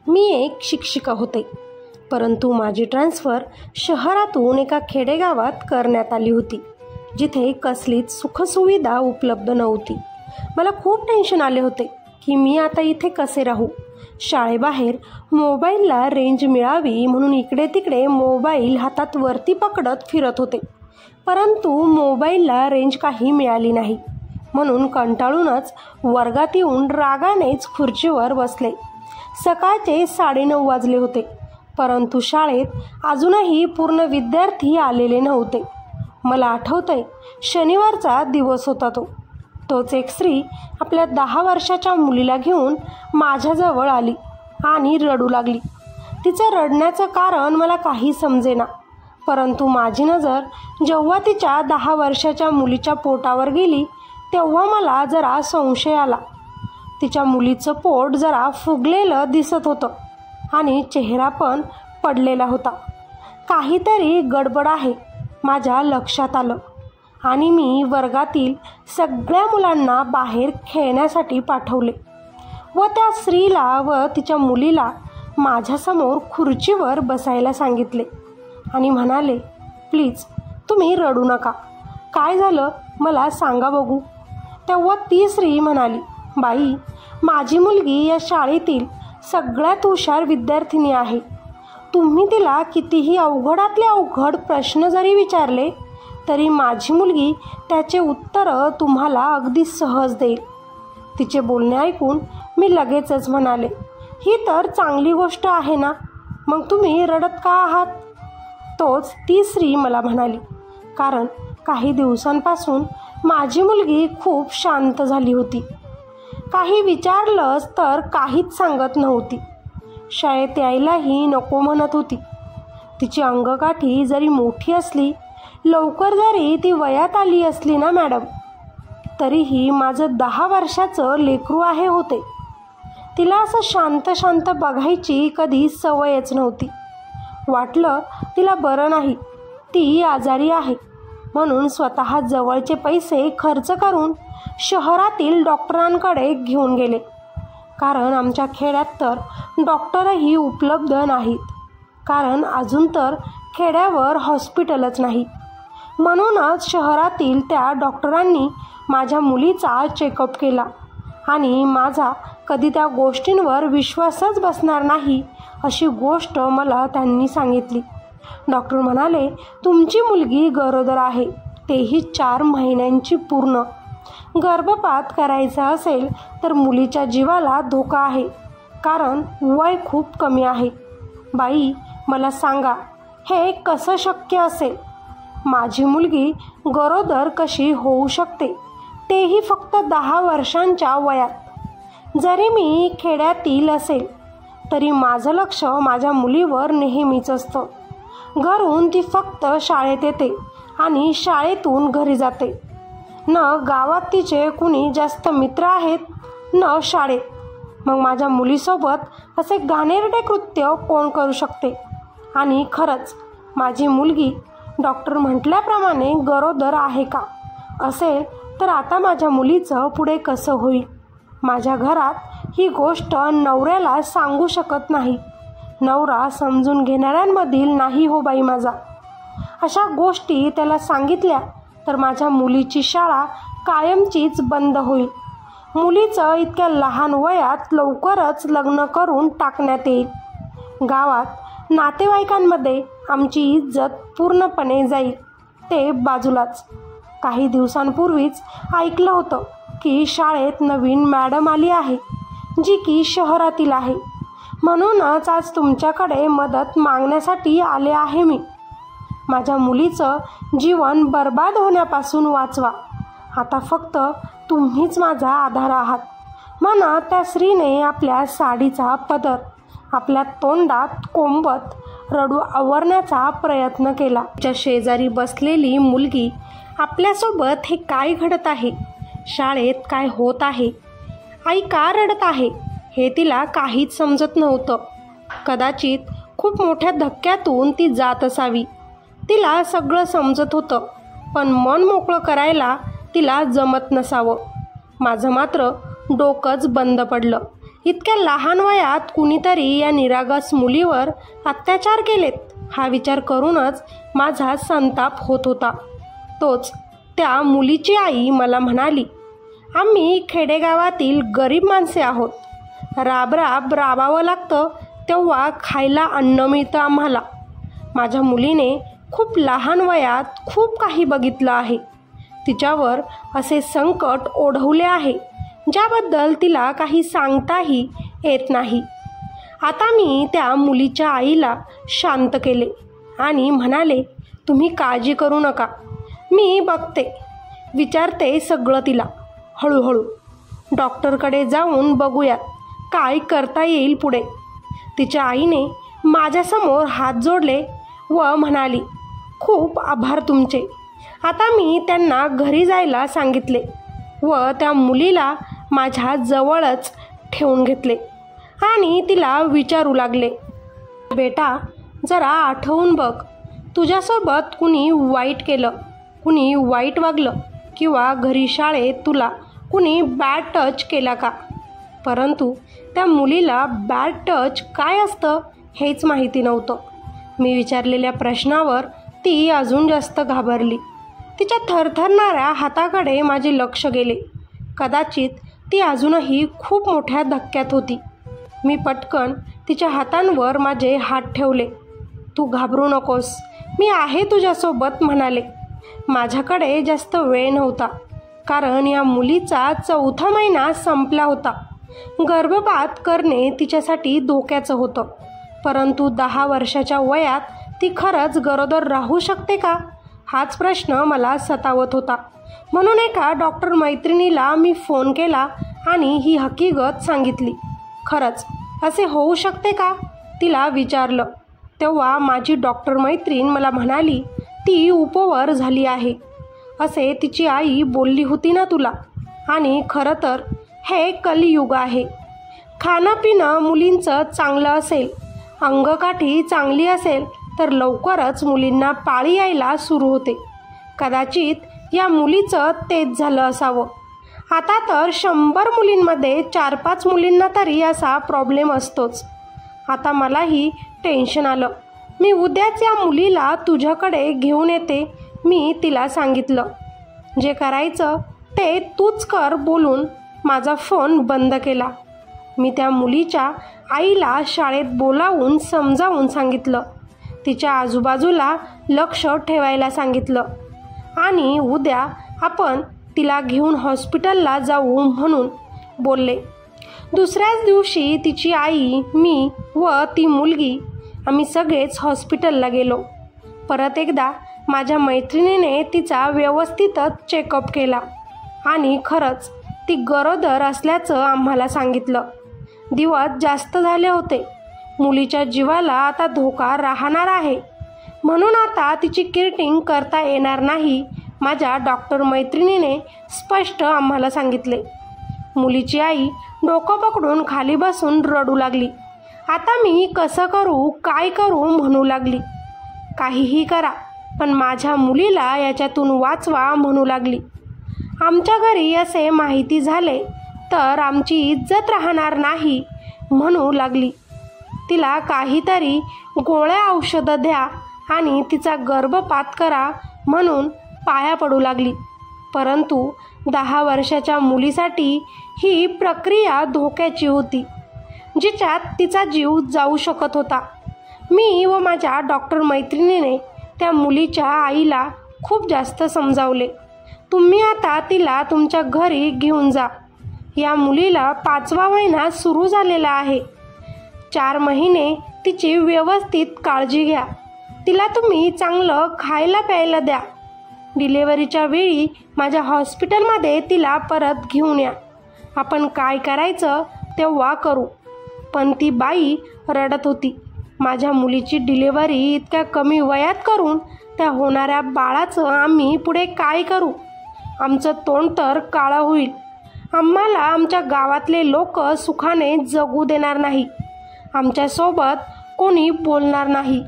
मी एक शिक्षिका होते, परंतु माझी ट्रान्सफर शहरातून एका खेडेगावात करण्यात आली होती, जिथे कसलीच सुखसुविधा उपलब्ध नव्हती. मला खूप टेन्शन आले होते की मी आता इथे कसे राहू. शाळेबाहेर मोबाईलला रेंज मिळावी म्हणून इकडे तिकडे मोबाईल हातात वरती पकडत फिरत होते, परंतु मोबाईलला रेंज काही मिळाली नाही. म्हणून कंटाळूनच वर्गात येऊन रागानेच खुर्चीवर बसले. सकाळचे 9:30 वाजले होते, परंतु शाळेत अजूनही पूर्ण विद्यार्थी आलेले नव्हते. मला आठवतंय, शनिवारचा दिवस होता. तोच एक स्त्री आपल्या 10 वर्षाच्या मुलीला घेऊन माझ्याजवळ आली आणि रडू लागली. तिचं रडण्याचं कारण मला काही समजेना, परंतु माझी नजर जेव्हा तिच्या 10 वर्षाच्या मुलीच्या पोटावर गेली तेव्हा मला जरा संशय आला. तिच्या मुलीचं पोट जरा फुगलेलं दिसत होतं आणि चेहरा पण पडलेला होता. काहीतरी गडबड आहे माझ्या लक्षात आलं आणि मी वर्गातील सगळ्या मुलांना बाहेर खेळण्यासाठी पाठवले व त्या स्त्रीला व तिच्या मुलीला माझ्यासमोर खुर्चीवर बसायला सांगितले आणि म्हणाले, प्लीज तुम्ही रडू नका, काय झालं मला सांगा बघू. तेव्हा ती स्त्री म्हणाली, बाई, माझी मुलगी या शाळेतील सगळ्यात हुशार विद्यार्थिनी आहे. तुम्ही तिला कितीही अवघडातले अवघड प्रश्न जरी विचारले तरी माझी मुलगी त्याचे उत्तरं तुम्हाला अगदी सहज देईल. तिचे बोलणे ऐकून मी लगेचच म्हणाले, ही तर चांगली गोष्ट आहे ना, मग तुम्ही रडत का आहात. तोच ती स्त्री मला म्हणाली, कारण काही दिवसांपासून माझी मुलगी खूप शांत झाली होती. काही विचारलंच तर काहीच सांगत नव्हती. शाळेत यायलाही नको म्हणत होती. तिची अंगकाठी जरी मोठी असली, लवकर जरी ती वयात आली असली ना मॅडम, तरीही माझं 10 वर्षाचं लेकरू आहे होते. तिला असं शांत शांत बघायची कधी सवयच नव्हती. वाटलं तिला बरं नाही, ती आजारी आहे म्हणून स्वतः जवळचे पैसे खर्च करून शहरातील डॉक्टरांकडे घेऊन गेले, कारण आमच्या खेड्यात तर डॉक्टरही उपलब्ध नाहीत, कारण अजून तर खेड्यावर हॉस्पिटलच नाही. म्हणूनच शहरातील त्या डॉक्टरांनी माझ्या मुलीचा चेकअप केला आणि माझा कधी त्या गोष्टींवर विश्वासच बसणार नाही अशी गोष्ट मला त्यांनी सांगितली. डॉक्टर म्हणाले, तुमची मुलगी गरोदर आहे, तेही 4 महिन्यांची पूर्ण. गर्भपात करायचा असेल तर मुलीच्या जीवाला धोका आहे, कारण वय खूप कमी आहे. बाई, मला सांगा, हे कसं शक्य असेल. माझी मुलगी गरोदर कशी होऊ शकते, तेही फक्त 10 वर्षांच्या वयात. जरी मी खेड्यातील असेल तरी माझं लक्ष माझ्या मुलीवर नेहमीच असतं. घरून ती फक्त शाळेत येते आणि शाळेतून घरी जाते. न गावात तिचे कुणी जास्त मित्र आहेत न शाळेत. मग माझ्या मुलीसोबत असे घाणेरडे कृत्य कोण करू शकते. आणि खरंच माझी मुलगी डॉक्टर म्हटल्याप्रमाणे गरोदर आहे का असेल तर आता माझ्या मुलीचं पुढे कसं होईल. माझ्या घरात ही गोष्ट नवऱ्याला सांगू शकत नाही. नवरा समजून घेणाऱ्यांमधील नाही हो बाई माझा. अशा गोष्टी त्याला सांगितल्या तर माझ्या मुलीची शाळा कायमचीच बंद होईल. मुलीचं इतक्या लहान वयात लवकरच लग्न करून टाकण्यात येईल. गावात नातेवाईकांमध्ये आमची इज्जत पूर्णपणे जाईल. ते बाजूलाच, काही दिवसांपूर्वीच ऐकलं होतं की शाळेत नवीन मॅडम आली आहे, जी की शहरातील आहे. म्हणूनच आज तुमच्याकडे मदत मागण्यासाठी आले आहे मी. माझ्या मुलीचं जीवन बर्बाद होण्यापासून वाचवा. आता फक्त तुम्हीच माझा आधार आहात. म्हणत त्या स्त्रीने आपल्या साडीचा पदर आपल्या तोंडात कोंबत रडू आवरण्याचा प्रयत्न केला. तिच्या शेजारी बसलेली मुलगी आपल्यासोबत हे काय घडत आहे, शाळेत काय होत आहे, आई का रडत आहे, हे तिला काहीच समजत नव्हतं. कदाचित खूप मोठ्या धक्क्यातून ती जात असावी. तिला सगळं समजत होतं, पण मन मोकळं करायला तिला जमत नसावं. माझं मात्र डोकंच बंद पडलं. इतक्या लहान वयात कुणीतरी या निरागस मुलीवर अत्याचार केलेत हा विचार करूनच माझा संताप होत होता. तोच त्या मुलीची आई मला म्हणाली, आम्ही खेडेगावातील गरीब माणसे आहोत. राबराब राबावं लागतं तेव्हा खायला अन्न मिळतं आम्हाला. माझ्या मुलीने खूप लहान वयात खूप काही बघितलं आहे. तिच्यावर असे संकट ओढवले आहे ज्याबद्दल तिला काही सांगताही येत नाही. आता मी त्या मुलीच्या आईला शांत केले आणि म्हणाले, तुम्ही काळजी करू नका, मी बघते, विचारते सगळं तिला हळूहळू. डॉक्टरकडे जाऊन बघूयात काय करता येईल पुढे. तिच्या आईने माझ्यासमोर हात जोडले व म्हणाली, खूप आभार तुमचे. आता मी त्यांना घरी जायला सांगितले व त्या मुलीला माझ्या जवळच ठेवून घेतले आणि तिला विचारू लागले, बेटा जरा आठवून बघ, तुझ्यासोबत कुणी वाईट केलं, कुणी वाईट वागलं किंवा घरी शाळेत तुला कुणी बॅड टच केला का? परंतु त्या मुलीला बॅड टच काय असतं हेच माहिती नव्हतं. मी विचारलेल्या प्रश्नावर ती अजून जास्त घाबरली. तिच्या थरथरणाऱ्या हाताकडे माझे लक्ष गेले. कदाचित ती अजूनही खूप मोठ्या धक्क्यात होती. मी पटकन तिच्या हातांवर माझे हात ठेवले. तू घाबरू नकोस, मी आहे तुझ्यासोबत म्हणाले. माझ्याकडे जास्त वेळ नव्हता कारण या मुलीचा 4था महिना संपला होता. गर्भपात करणे तिच्यासाठी धोक्याचं होतं. परंतु 10 वर्षाच्या वयात ती खरंच गरोदर राहू शकते का हाच प्रश्न मला सतावत होता. म्हणून एका डॉक्टर मैत्रिणीला मी फोन केला आणि ही हकीकत सांगितली. खरंच असे होऊ शकते का तिला विचारलं. तेव्हा माझी डॉक्टर मैत्रीण मला म्हणाली, ती उपवर झाली आहे असे तिची आई बोलली होती ना तुला. आणि खरं तर हे कलियुग आहे. खाणं पिणं मुलींचं चांगलं असेल, अंगकाठी चांगली असेल तर लवकरच मुलींना पाळी यायला सुरू होते. कदाचित या मुलीचं तेच झालं असावं. आता तर 100 मुलींमध्ये 4-5 मुलींना तरी असा प्रॉब्लेम असतोच. आता मलाही टेन्शन आलं. मी उद्याच या मुलीला तुझ्याकडे घेऊन येते मी तिला सांगितलं. जे करायचं ते तूच कर बोलून माझा फोन बंद केला. मी त्या मुलीच्या आईला शाळेत बोलावून समजावून सांगितलं. तिच्या आजूबाजूला लक्ष ठेवायला सांगितलं आणि उद्या आपण तिला घेऊन हॉस्पिटलला जाऊ म्हणून बोलले. दुसऱ्याच दिवशी तिची आई, मी व ती मुलगी आम्ही सगळेच हॉस्पिटलला गेलो. परत एकदा माझ्या मैत्रिणीने तिचा व्यवस्थितच चेकअप केला आणि खरंच ती गरोदर असल्याचं आम्हाला सांगितलं. दिवस जास्त झाले होते. मुलीच्या जीवाला आता धोका राहणार आहे. म्हणून आता तिची किरटिंग करता येणार नाही माझ्या डॉक्टर मैत्रिणीने स्पष्ट आम्हाला सांगितले. मुलीची आई डोकं पकडून खाली बसून रडू लागली. आता मी कसं करू, काय करू म्हणू लागली. काहीही करा पण माझ्या मुलीला याच्यातून वाचवा म्हणू लागली. आमच्या घरी असे माहिती झाले तर आमची इज्जत राहणार नाही म्हणू लागली. तिला काहीतरी गोळ्या औषधं द्या आणि तिचा गर्भपात करा म्हणून पाया पडू लागली. परंतु 10 वर्षाच्या मुलीसाठी ही प्रक्रिया धोक्याची होती जिच्यात तिचा जीव जाऊ शकत होता. मी व माझ्या डॉक्टर मैत्रिणीने त्या मुलीच्या आईला खूप जास्त समजावले. तुम्ही आता तिला तुमच्या घरी घेऊन जा. या मुलीला 5वा महिना सुरू झालेला आहे. 4 महिने तिची व्यवस्थित काळजी घ्या. तिला तुम्ही चांगलं खायला प्यायला द्या. डिलेव्हरीच्या वेळी माझ्या हॉस्पिटलमध्ये तिला परत घेऊन या. आपण काय करायचं तेव्हा करू. पण ती बाई रडत होती. माझ्या मुलीची डिलेव्हरी इतक्या कमी वयात करून त्या होणाऱ्या बाळाचं आम्ही पुढे काय करू? आमचं तोंड तर काळं होईल. आम्हाला आमच्या गावातले लोक सुखाने जगू देणार नाही. आमच्यासोबत कोणी बोलणार नाही.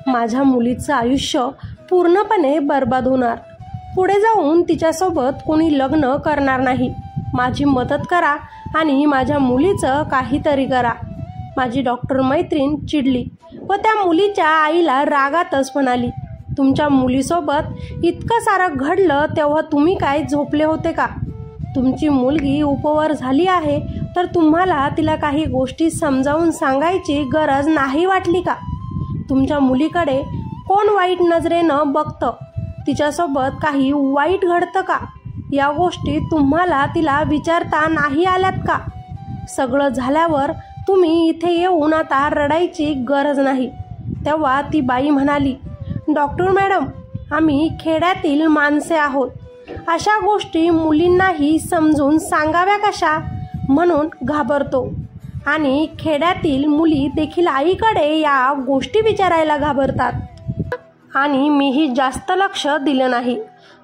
माझ्या मुलीचं आयुष्य पूर्णपणे बर्बाद होणार. पुढे जाऊन तिच्यासोबत कोणी लग्न करणार नाही. माझी मदत करा आणि माझ्या मुलीचं काहीतरी करा. माझी डॉक्टर मैत्रीण चिडली व त्या मुलीच्या आईला रागातच म्हणाली, तुमच्या मुलीसोबत इतकं सारं घडलं तेव्हा तुम्ही काय झोपले होते का? तुमची मुलगी उपवर झाली आहे तर तुम्हाला तिला काही गोष्टी समजावून सांगायची गरज नाही वाटली का? तुमच्या मुलीकडे कोण वाईट नजरेनं बघतं? तिच्यासोबत काही वाईट घडतं का? या गोष्टी तुम्हाला तिला विचारता नाही आल्यात का? सगळं झाल्यावर तुम्ही इथे येऊन आता रडायची गरज नाही. तेव्हा ती बाई म्हणाली, डॉक्टर मॅडम, आम्ही खेड्यातील माणसे आहोत. अशा गोष्टी मुलींनाही समजून सांगाव्या कशा म्हणून घाबरतो. आणि खेड्यातील मुली देखील आईकडे या गोष्टी विचारायला घाबरतात. आणि मीही जास्त लक्ष दिलं नाही,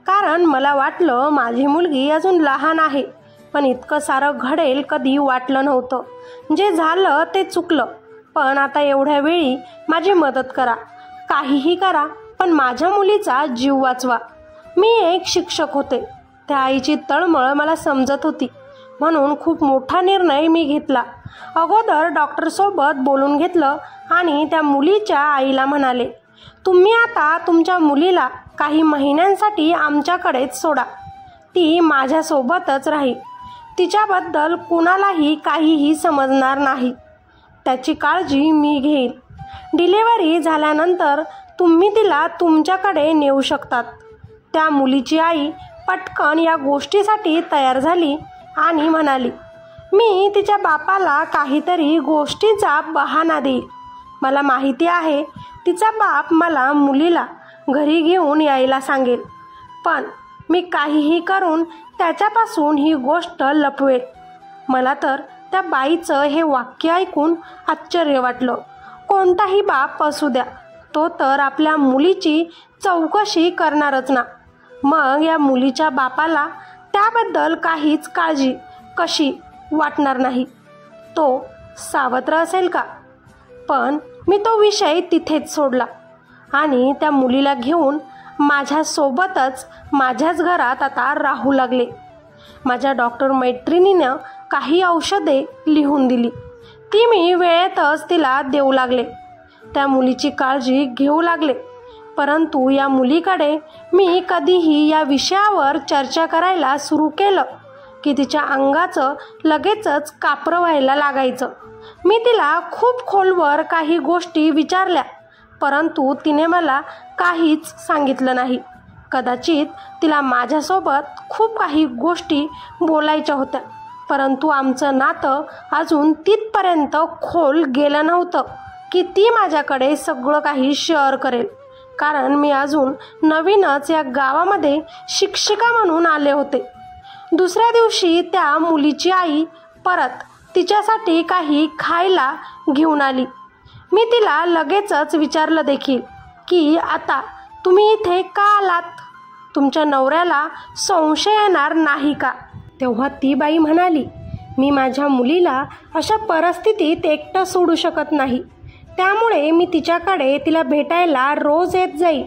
कारण मला वाटलं माझी मुलगी अजून लहान आहे. पण इतकं सारं घडेल कधी वाटलं नव्हतं. जे झालं ते चुकलं, पण आता एवढ्या वेळी माझी मदत करा, काहीही करा, पण माझ्या मुलीचा जीव वाचवा. मी एक शिक्षक होते. त्या आईची तळमळ मला समजत होती, म्हणून खूप मोठा निर्णय मी घेतला. अगोदर डॉक्टरसोबत बोलून घेतलं आणि त्या मुलीच्या आईला म्हणाले, तुम्ही आता तुमच्या मुलीला काही महिन्यांसाठी आमच्याकडेच सोडा. ती माझ्यासोबतच राहील. तिच्याबद्दल कुणालाही काहीही समजणार नाही. त्याची काळजी मी घेईन. डिलिव्हरी झाल्यानंतर तुम्ही तिला तुमच्याकडे नेऊ शकतात. त्या मुलीची आई पटकन या गोष्टीसाठी तयार झाली आणि म्हणाली, मी तिच्या बापाला काहीतरी गोष्टीचा बहाणा देईल. मला माहिती आहे तिचा बाप मला मुलीला घरी घेऊन यायला सांगेल, पण मी काहीही करून त्याच्यापासून ही गोष्ट लपवेल. मला तर त्या बाईचं हे वाक्य ऐकून आश्चर्य वाटलं. कोणताही बाप असू द्या, तो तर आपल्या मुलीची चौकशी करणारच ना. मग या मुलीच्या बापाला त्याबद्दल काहीच काळजी कशी वाटणार नाही? तो सावत्र असेल का? पण मी तो विषय तिथेच सोडला आणि त्या मुलीला घेऊन माझ्यासोबतच माझ्याच घरात आता राहू लागले. माझ्या डॉक्टर मैत्रिणीनं काही औषधे लिहून दिली. ती मी वेळेतच तिला देऊ लागले. त्या मुलीची काळजी घेऊ लागले. परंतु या मुलीकडे मी कधीही या विषयावर चर्चा करायला सुरू केलं की तिच्या अंगाचं लगेचच कापरं व्हायला लागायचं. मी तिला खूप खोलवर काही गोष्टी विचारल्या, परंतु तिने मला काहीच सांगितलं नाही. कदाचित तिला माझ्यासोबत खूप काही गोष्टी बोलायच्या होत्या, परंतु आमचं नातं अजून तिथपर्यंत खोल गेलं नव्हतं की ती माझ्याकडे सगळं काही शेअर करेल. कारण मी अजून नवीनच या गावामध्ये शिक्षिका म्हणून आले होते. दुसऱ्या दिवशी त्या मुलीची आई परत तिच्यासाठी काही खायला घेऊन आली. मी तिला लगेचच विचारलं देखील की आता तुम्ही इथे का आलात? तुमच्या नवऱ्याला संशय येणार नाही का? तेव्हा ती बाई म्हणाली, मी माझ्या मुलीला अशा परिस्थितीत एकटं सोडू शकत नाही. त्यामुळे मी तिच्याकडे तिला भेटायला रोज येत जाईल.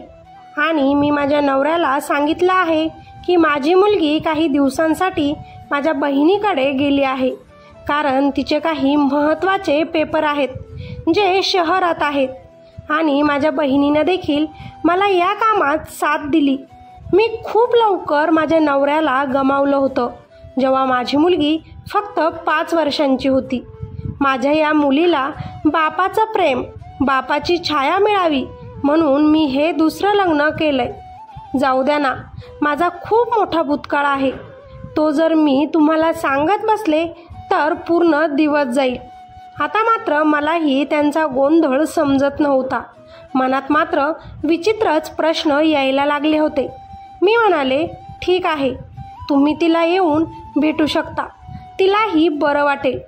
आणि मी माझ्या नवऱ्याला सांगितलं आहे की माझी मुलगी काही दिवसांसाठी माझ्या बहिणीकडे गेली आहे, कारण तिचे काही महत्त्वाचे पेपर आहेत जे शहरात आहेत. आणि माझ्या बहिणीनं देखील मला या कामात साथ दिली. मी खूप लवकर माझ्या नवऱ्याला गमावलं होतं, जेव्हा माझी मुलगी फक्त 5 वर्षांची होती. माझ्या या मुलीला बापाचं प्रेम, बापाची छाया मिळावी म्हणून मी हे दुसरं लग्न केलंय. जाऊ द्या ना, माझा खूप मोठा भूतकाळ आहे. तो जर मी तुम्हाला सांगत बसले तर पूर्ण दिवस जाईल. आता मात्र मलाही त्यांचा गोंधळ समजत नव्हता. मनात मात्र विचित्रच प्रश्न यायला लागले होते. मी म्हणाले, ठीक आहे, तुम्ही तिला येऊन भेटू शकता. तिलाही बरं वाटेल.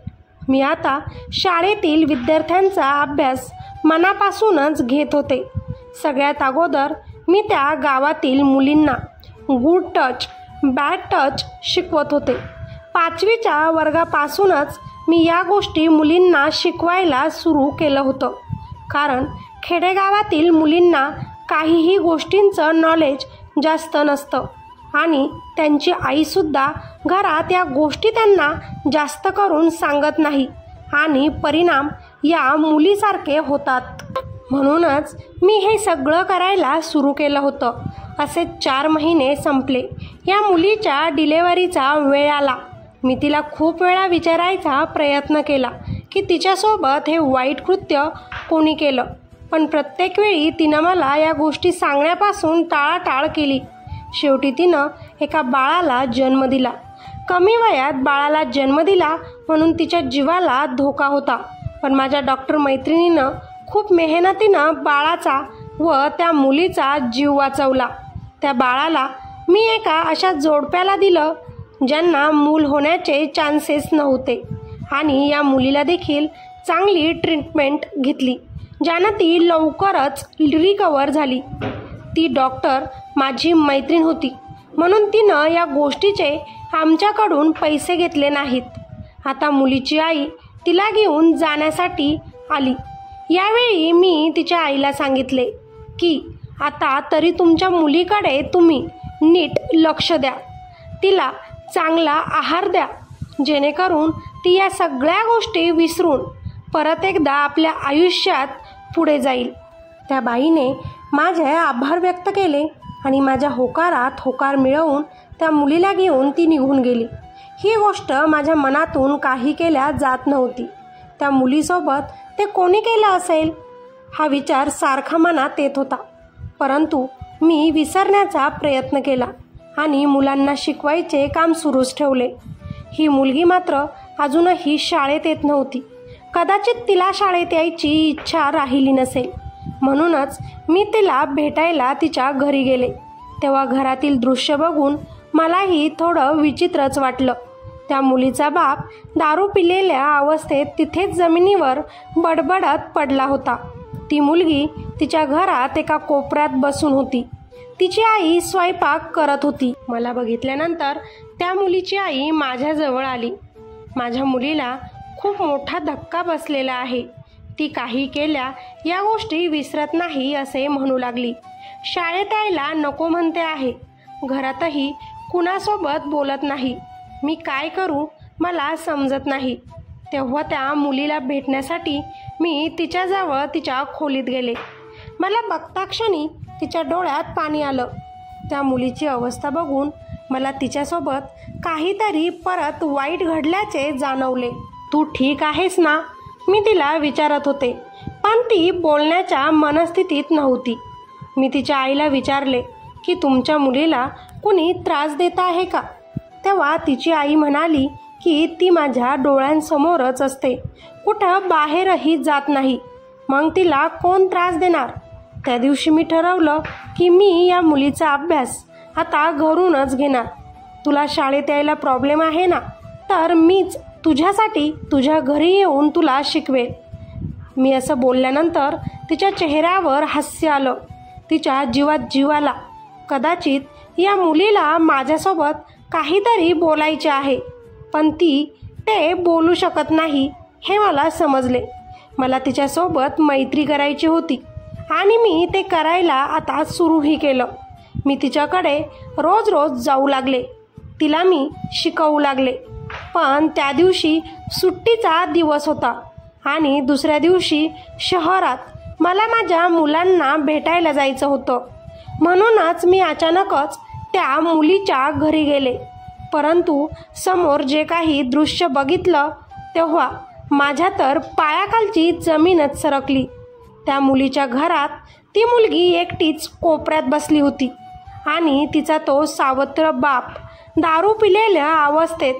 मी आता शाळेतील विद्यार्थ्यांचा अभ्यास मनापासूनच घेत होते. सगळ्यात अगोदर मी त्या गावातील मुलींना गुड टच, बॅड टच शिकवत होते. 5वीच्या वर्गापासूनच मी या गोष्टी मुलींना शिकवायला सुरू केलं होतं, कारण खेडेगावातील मुलींना काहीही गोष्टींचं नॉलेज जास्त नसतं आणि त्यांची आईसुद्धा घरात या गोष्टी त्यांना जास्त करून सांगत नाही आणि परिणाम या मुलीसारखे होतात. म्हणूनच मी हे सगळं करायला सुरू केलं होतं. असे 4 महिने संपले. या मुलीच्या डिलेव्हरीचा वेळ आला. मी तिला खूप वेळा विचारायचा प्रयत्न केला की तिच्यासोबत हे वाईट कृत्य कोणी केलं, पण प्रत्येक वेळी तिनं मला या गोष्टी सांगण्यापासून टाळाटाळ केली. शेवटी तिनं एका बाळाला जन्म दिला. कमी वयात बाळाला जन्म दिला म्हणून तिच्या जीवाला धोका होता, पण माझ्या डॉक्टर मैत्रिणीनं खूप मेहनतीनं बाळाचा व त्या मुलीचा जीव वाचवला. त्या बाळाला मी एका अशा जोडप्याला दिलं ज्यांना मूल होण्याचे चान्सेस नव्हते आणि या मुलीला देखील चांगली ट्रीटमेंट घेतली, ज्यानं ती लवकरच रिकवर झाली. ती डॉक्टर माझी मैत्रीण होती म्हणून तिनं या गोष्टीचे आमच्याकडून पैसे घेतले नाहीत. आता मुलीची आई तिला घेऊन जाण्यासाठी आली. यावेळी मी तिच्या आईला सांगितले की आता तरी तुमच्या मुलीकडे तुम्ही नीट लक्ष द्या, तिला चांगला आहार द्या, जेणेकरून ती या सगळ्या गोष्टी विसरून परत एकदा आपल्या आयुष्यात पुढे जाईल. त्या बाईने माझे आभार व्यक्त केले आणि माझ्या होकारात होकार मिळवून त्या मुलीला घेऊन ती निघून गेली. ही गोष्ट माझ्या मनातून काही केल्या जात नव्हती. त्या मुलीसोबत ते कोणी केलं असेल हा विचार सारखा मनात येत होता, परंतु मी विसरण्याचा प्रयत्न केला आणि मुलांना शिकवायचे काम सुरूच ठेवले. ही मुलगी मात्र अजूनही शाळेत येत नव्हती. कदाचित तिला शाळेत यायची इच्छा राहिली नसेल. म्हणूनच मी तिला भेटायला तिच्या घरी गेले. तेव्हा घरातील दृश्य बघून मलाही थोडं विचित्रच वाटलं. त्या मुलीचा बाप दारू पिलेल्या अवस्थेत तिथेच जमिनीवर बडबडत पडला होता. ती मुलगी तिच्या घरात एका कोपऱ्यात बसून होती. तिची आई स्वयंपाक करत होती. मला बघितल्यानंतर त्या मुलीची आई माझ्याजवळ आली. माझ्या मुलीला खूप मोठा धक्का बसलेला आहे. ती काही केल्या या गोष्टी विसरत नाही असे म्हणू लागली. शाळेत यायला नको म्हणते आहे. घरातही कुणासोबत बोलत नाही. मी काय करू मला समजत नाही. तेव्हा त्या मुलीला भेटण्यासाठी मी तिच्याजवळ तिच्या खोलीत गेले. मला बघताक्षणी तिच्या डोळ्यात पाणी आलं. त्या मुलीची अवस्था बघून मला तिच्यासोबत काहीतरी परत वाईट घडल्याचे जाणवले. तू ठीक आहेस ना, मी तिला विचारत होते, पण ती बोलण्याच्या मनस्थितीत नव्हती. मी तिच्या आईला विचारले की तुमच्या मुलीला कुणी त्रास देत आहे का? तेव्हा तिची आई म्हणाली की ती माझ्या डोळ्यांसमोरच असते, कुठं बाहेरही जात नाही. मग तिला कोण त्रास देणार? त्या दिवशी मी ठरवलं की मी या मुलीचा अभ्यास आता घरूनच घेणार. तुला शाळेत यायला प्रॉब्लेम आहे ना, तर मीच तुझ्यासाठी तुझ्या घरी येऊन तुला शिकवेन. मी असं बोलल्यानंतर तिच्या चेहऱ्यावर हास्य आलं. तिच्या जीवात जीव आला. कदाचित या मुलीला माझ्यासोबत काहीतरी बोलायचे आहे, पण ती ते बोलू शकत नाही हे मला समजले. मला तिच्यासोबत मैत्री करायची होती आणि मी ते करायला आता सुरूही केलं. मी तिच्याकडे रोज रोज जाऊ लागले. तिला मी शिकवू लागले. पण त्या दिवशी सुट्टीचा दिवस होता आणि दुसऱ्या दिवशी शहरात मला माझ्या मुलांना भेटायला जायचं होतं. म्हणूनच मी अचानकच त्या मुलीच्या घरी गेले. परंतु समोर जे काही दृश्य बघितलं तेव्हा माझ्या तर पायाखालची जमीनच सरकली. त्या मुलीच्या घरात ती मुलगी एकटीच कोपऱ्यात बसली होती आणि तिचा तो सावत्र बाप दारू पिलेल्या अवस्थेत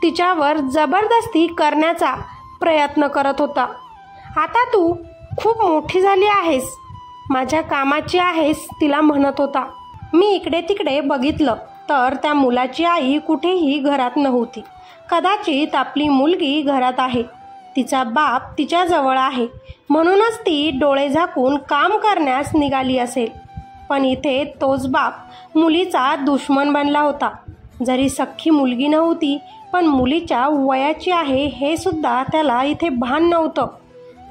तिच्यावर जबरदस्ती करण्याचा प्रयत्न करत होता. आता तू खूप मोठी झाली आहेस, माझ्या कामाची आहेस, तिला म्हणत होता. मी इकडे तिकडे बघितलं तर त्या मुलाची आई कुठेही घरात नव्हती. कदाचित आपली मुलगी घरात आहे, तिचा बाप तिच्याजवळ आहे, म्हणूनच ती डोळे झाकून काम करण्यास निघाली असेल. पण इथे तोच बाप मुलीचा दुश्मन बनला होता. जरी सख्खी मुलगी नव्हती, पण मुलीच्या वयाची आहे हे सुद्धा त्याला इथे भान नव्हतं.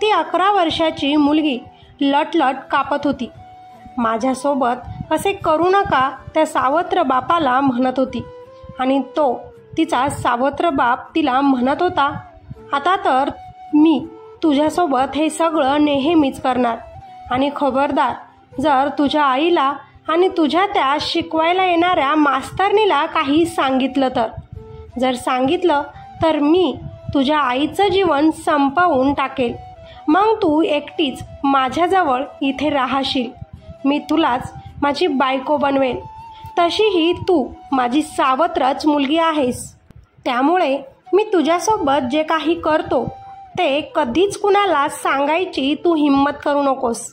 ती 11 वर्षाची मुलगी लटलट कापत होती. माझ्यासोबत असे करू नका त्या सावत्र बापाला म्हणत होती आणि तो तिचा सावत्र बाप तिला म्हणत होता, आता तर मी तुझ्यासोबत हे सगळं नेहमीच करणार आणि खबरदार, जर तुझ्या आईला आणि तुझ्या त्या शिकवायला येणाऱ्या मास्तरनीला काही सांगितलं तर, जर सांगितलं तर मी तुझ्या आईचं जीवन संपवून टाकेल. मग तू एकटीच माझ्याजवळ इथे राहशील. मी तुलाच माझी बायको बनवेन. तशीही तू माझी सावत्रच मुलगी आहेस. त्यामुळे मी तुझ्यासोबत जे काही करतो ते कधीच कुणाला सांगायची तू हिम्मत करू नकोस.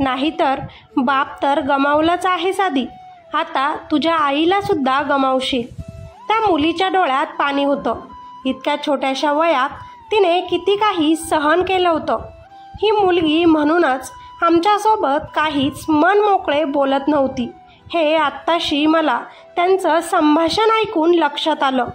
नाहीतर बाप तर गमावलाच आहेस आधी, आता तुझ्या आईला सुद्धा गमावशील. त्या मुलीच्या डोळ्यात पाणी होतं. इतक्या छोट्याशा वयात तिने किती काही सहन केलं होतं. ही मुलगी म्हणूनच आमच्यासोबत काहीच मन मोकळे बोलत नव्हती हे आत्ताशी मला त्यांचं संभाषण ऐकून लक्षात आलं.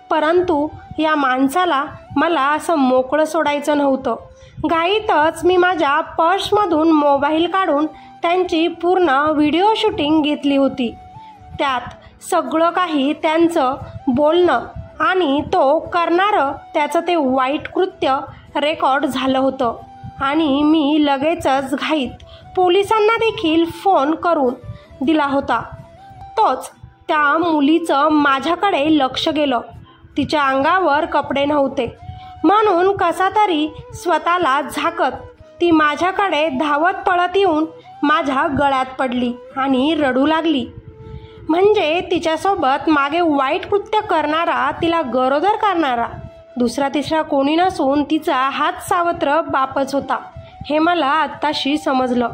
परंतु या माणसाला मला असं मोकळं सोडायचं नव्हतं. घाईतच मी माझ्या पर्समधून मोबाईल काढून त्यांची पूर्ण व्हिडिओ शूटिंग घेतली होती. त्यात सगळं काही त्यांचं बोलणं आणि तो करणारं त्याचं ते वाईट कृत्य रेकॉर्ड झालं होतं. आणि मी लगेचच घाईत पोलिसांना देखील फोन करून दिला होता. तोच त्या मुलीचं माझ्याकडे लक्ष गेलं. तिच्या अंगावर कपडे नव्हते म्हणून कसा तरी स्वतःला झाकत ती माझ्याकडे धावत पळत येऊन माझ्या गळ्यात पडली आणि रडू लागली. म्हणजे तिच्यासोबत मागे वाईट कृत्य करणारा, तिला गरोदर करणारा दुसरा तिसरा कोणी नसून तिचा हात सावत्र बापच होता हे मला आत्ताशी समजलं.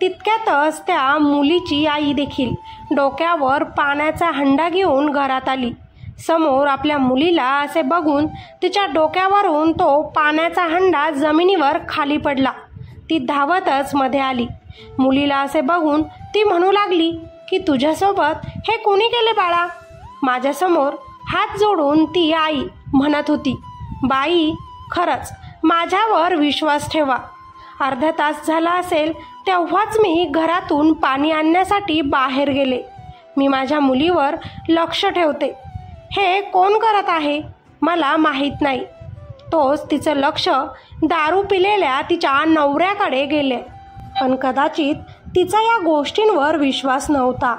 तितक्यातच त्या मुलीची आई देखील डोक्यावर पाण्याचा हंडा घेऊन घरात आली. समोर आपल्या मुलीला असे बघून तिच्या डोक्यावरून तो पाण्याचा हंडा जमिनीवर खाली पडला. ती धावतच मध्ये आली. मुलीला असे बघून ती म्हणू लागली की तुझ्यासोबत हे कोणी केले बाळा? माझ्यासमोर हात जोडून ती आई म्हणत होती, बाई खरंच माझ्यावर विश्वास ठेवा. अर्धा तास झाला असेल तेव्हाच मी घरातून पाणी आणण्यासाठी बाहेर गेले. मी माझ्या मुलीवर लक्ष ठेवते. हे कोण करत आहे मला माहीत नाही. तोच तिचं लक्ष दारू पिलेल्या तिच्या नवऱ्याकडे गेले. पण कदाचित तिचा या गोष्टींवर विश्वास नव्हता.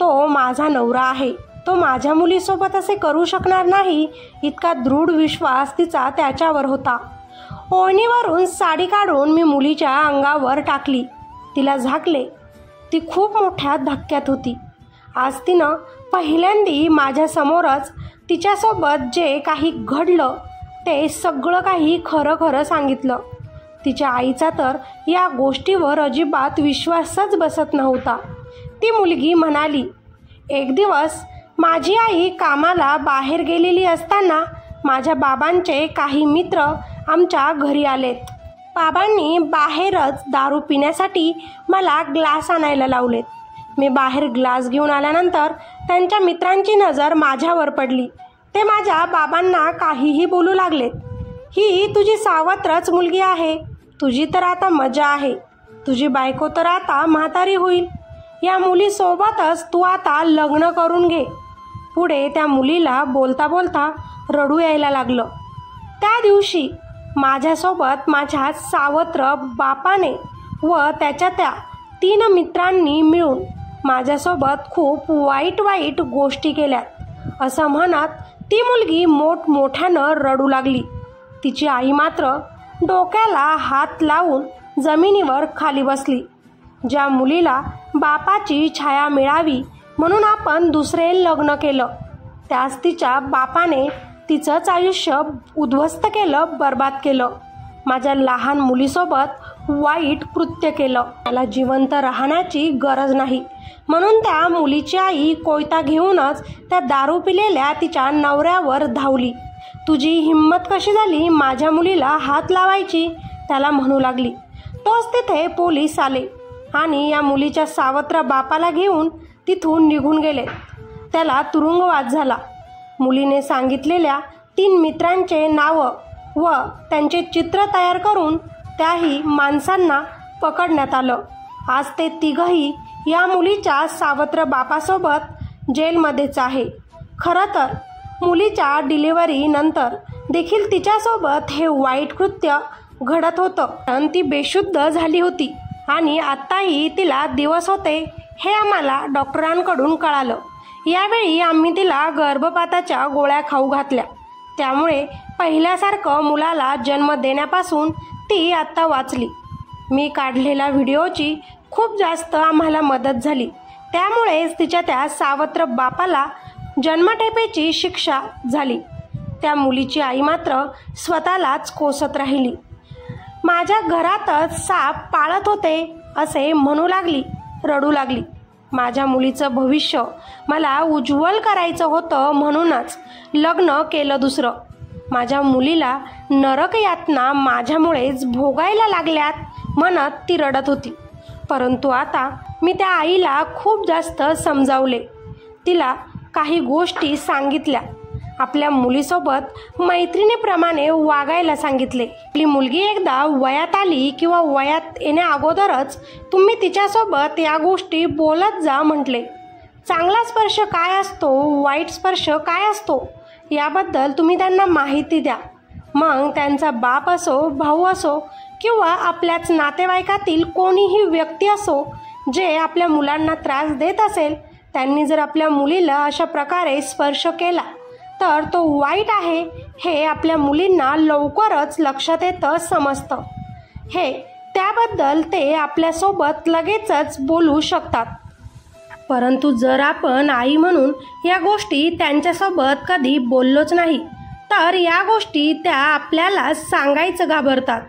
तो माझा नवरा आहे, तो माझ्या मुलीसोबत असे करू शकणार नाही इतका दृढ विश्वास तिचा त्याच्यावर होता. ओढणीवरून साडी काढून मी मुलीच्या अंगावर टाकली. तिला झाकले. ती खूप मोठ्या धक्क्यात होती. आज तिनं पहिल्यांदी माझ्यासमोरच तिच्यासोबत जे काही घडलं ते सगळं काही खरं खरं सांगितलं. तिच्या आईचा तर या गोष्टीवर अजिबात विश्वासच बसत नव्हता. ती मुलगी म्हणाली, एक दिवस माझी आई कामाला बाहेर गेलेली असताना माझ्या बाबांचे काही मित्र आमच्या घरी आलेत. बाबांनी बाहेरच दारू पिण्यासाठी मला ग्लास आणायला लावलेत. मी बाहेर ग्लास घेऊन आल्यानंतर त्यांच्या मित्रांची नजर माझ्यावर पडली. ते माझ्या बाबांना काहीही बोलू लागलेत. ही तुझी सावत्रच मुलगी आहे. तुझी तर आता मजा आहे. तुझी बायको तर आता म्हातारी होईल. या मुलीसोबतच तू आता लग्न करून घे. पुढे त्या मुलीला बोलता बोलता रडू यायला लागलं. त्या दिवशी माझ्यासोबत माझ्या सावत्र बापाने व त्याच्या त्या 3 मित्रांनी मिळून माझ्यासोबत खूप वाईट वाईट गोष्टी केल्यात असं म्हणत ती मुलगी मोठमोठ्यानं रडू लागली. तिची आई मात्र डोक्याला हात लावून जमिनीवर खाली बसली. ज्या मुलीला बापाची छाया मिळावी म्हणून आपण दुसरे लग्न केलं, त्याच तिच्या बापाने तिचंच आयुष्य उद्ध्वस्त केलं, बर्बाद केलं. माझ्या लहान मुलीसोबत वाईट कृत्य केलं. मला जिवंत राहण्याची गरज नाही म्हणून त्या मुलीची आई कोयता घेऊनच त्या दारू पिलेल्या तिच्या नवऱ्यावर धावली. तुझी हिंमत कशी झाली माझ्या मुलीला हात लावायची, त्याला म्हणू लागली. तोच तिथे पोलीस आले आणि या मुलीच्या सावत्र बापाला घेऊन तिथून निघून गेले. त्याला तुरुंगवास झाला. मुलीने सांगितलेल्या 3 मित्रांचे नावं व त्यांचे चित्र तयार करून त्याही माणसांना पकडण्यात आलं. आज ते तिघही या मुलीच्या सावत्र बापासोबत जेलमध्येच आहे. खरं तर मुलीच्या डिलिव्हरी नंतर देखील तिच्यासोबत हे वाईट कृत्य घडत होतं, पण ती बेशुद्ध झाली होती आणि आत्ताही तिला दिवस होते हे आम्हाला डॉक्टरांकडून कळालं. यावेळी आम्ही तिला गर्भपाताच्या गोळ्या खाऊ घातल्या. त्यामुळे पहिल्यासारखं मुलाला जन्म देण्यापासून ती आत्ता वाचली. मी काढलेल्या व्हिडिओची खूप जास्त आम्हाला मदत झाली. त्यामुळेच तिच्या त्या सावत्र बापाला जन्मठेपेची शिक्षा झाली. त्या मुलीची आई मात्र स्वतःलाच कोसत राहिली. माझ्या घरातच साप पाळत होते असे म्हणू लागली, रडू लागली. माझ्या मुलीचं भविष्य मला उज्ज्वल करायचं होतं म्हणूनच लग्न केलं दुसरं. माझ्या मुलीला नरक यातना माझ्यामुळेच भोगायला लागल्यात म्हणत ती रडत होती. परंतु आता मी त्या आईला खूप जास्त समजावले. तिला काही गोष्टी सांगितल्या. आपल्या मुलीसोबत मैत्रिणीप्रमाणे वागायला सांगितले. आपली मुलगी एकदा वयात आली किंवा वयात येण्या अगोदरच तुम्ही तिच्यासोबत या गोष्टी बोलत जा म्हटले. चांगला स्पर्श काय असतो, वाईट स्पर्श काय असतो याबद्दल तुम्ही त्यांना माहिती द्या. मग त्यांचा बाप असो, भाऊ असो किंवा आपल्याच नातेवाईकातील कोणीही व्यक्ती असो जे आपल्या मुलांना त्रास देत असेल, त्यांनी जर आपल्या मुलीला अशा प्रकारे स्पर्श केला तर तो वाईट आहे हे आपल्या मुलींना लवकरच लक्षात येतं, समजतं. हे त्याबद्दल ते आपल्यासोबत लगेचच बोलू शकतात. परंतु जर आपण आई म्हणून या गोष्टी त्यांच्यासोबत कधी बोललोच नाही तर या गोष्टी त्या आपल्याला सांगायचं घाबरतात.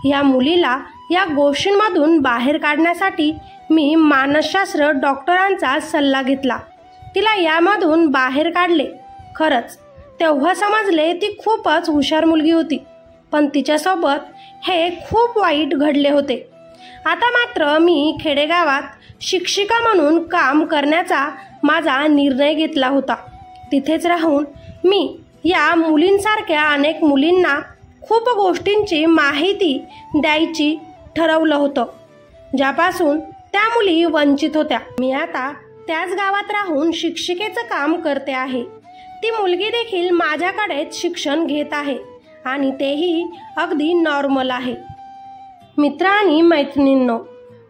या मुलीला या गोष्टींमधून बाहेर काढण्यासाठी मी मानसशास्त्र डॉक्टरांचा सल्ला घेतला. तिला यामधून बाहेर काढले. खरंच तेव्हा समजले ती खूपच हुशार मुलगी होती, पण तिच्यासोबत हे खूप वाईट घडले होते. आता मात्र मी खेडेगावात शिक्षिका म्हणून काम करण्याचा माझा निर्णय घेतला होता. तिथेच राहून मी या मुलींसारख्या अनेक मुलींना खूप गोष्टींची माहिती द्यायची ठरवलं होतं, ज्यापासून त्या मुली वंचित होत्या. मी आता त्याच गावात राहून शिक्षिकेचं काम करते आहे. ती मुलगी देखील माझ्याकडेच शिक्षण घेत आहे आणि तेही अगदी नॉर्मल आहे. मित्र आणि मैत्रिणींनो,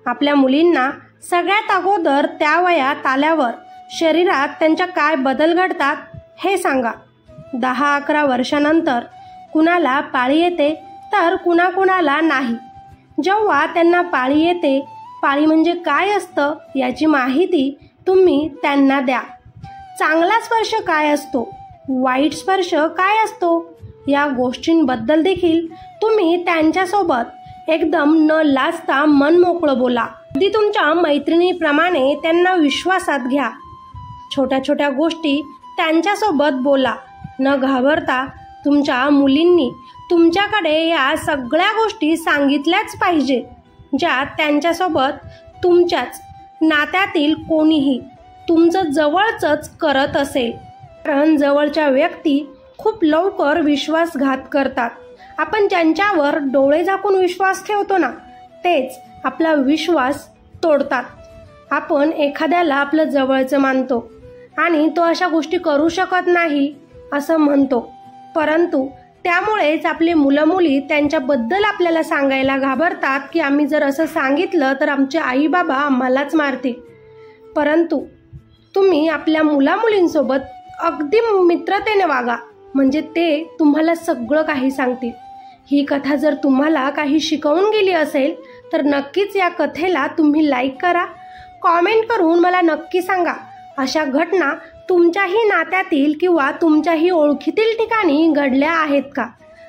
आपल्या मुलींना सगळ्यात अगोदर त्या वयात आल्यावर शरीरात त्यांच्या काय बदल घडतात हे सांगा. 10-11 वर्षानंतर कुणाला पाळी येते तर कुणाकुणाला नाही. जेव्हा त्यांना पाळी येते, पाळी म्हणजे काय असतं याची माहिती तुम्ही त्यांना द्या. चांगला स्पर्श काय असतो, वाईट स्पर्श काय असतो या गोष्टींबद्दल देखील तुम्ही त्यांच्यासोबत एकदम न लाजता मन मोकळं बोला. अगदी तुमच्या मैत्रिणीप्रमाणे त्यांना विश्वासात घ्या. छोट्या छोट्या गोष्टी त्यांच्यासोबत बोला. न घाबरता तुमच्या मुलींनी तुमच्याकडे या सगळ्या गोष्टी सांगितल्याच पाहिजे ज्या त्यांच्यासोबत तुमच्याच नात्यातील कोणीही तुमचं जवळचंच करत असेल. कारण जवळच्या व्यक्ती खूप लवकर विश्वासघात करतात. आपण ज्यांच्यावर डोळे झाकून विश्वास ठेवतो ना, तेच आपला विश्वास तोडतात. आपण एखाद्याला आपलं जवळचं मानतो आणि तो अशा गोष्टी करू शकत नाही असं म्हणतो, परंतु त्यामुळेच आपले मुलं मुली त्यांच्याबद्दल आपल्याला सांगायला घाबरतात की आम्ही जर असं सांगितलं तर आमचे आई बाबा आम्हालाच मारतील. परंतु तुम्ही आपल्या मुलामुलींसोबत अगदी मित्रतेने वागा, म्हणजे ते तुम्हाला सगळं काही सांगतील. ही कथा जर तुम्हाला काही शिकवून गेली असेल तर नक्कीच या कथेला तुम्ही लाईक करा. कॉमेंट करून मला नक्की सांगा अशा घटना तुमच्याही नात्यातील किंवा तुमच्याही ओळखीतील ठिकाणी घडल्या आहेत का,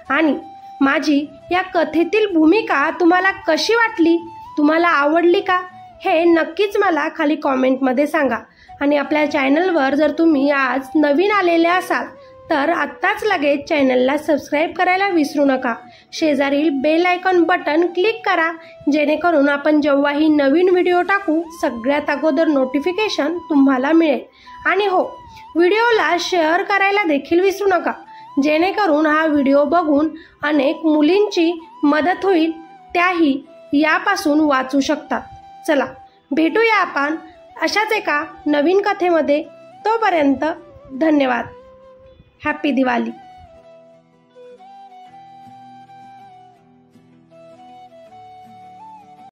आणि माझी या कथेतील भूमिका तुम्हाला कशी वाटली, तुम्हाला आवडली का, हे नक्कीच मला खाली कॉमेंटमध्ये सांगा. आणि आपल्या चॅनलवर जर तुम्ही आज नवीन आलेले असाल तर आत्ताच लगेच चॅनलला सबस्क्राईब करायला विसरू नका. शेजारील बेल आयकॉन बटन क्लिक करा, जेणेकरून आपण जेव्हाही नवीन व्हिडिओ टाकू सगळ्यात अगोदर नोटिफिकेशन तुम्हाला मिळेल. आणि हो, व्हिडिओला शेअर करायला देखील विसरू नका, जेणेकरून हा व्हिडिओ बघून अनेक मुलींची मदत होईल, त्याही यापासून वाचू शकतात. चला, भेटूया आपण अशाच एका नवीन कथेमध्ये. तोपर्यंत धन्यवाद. हॅपी दिवाळी.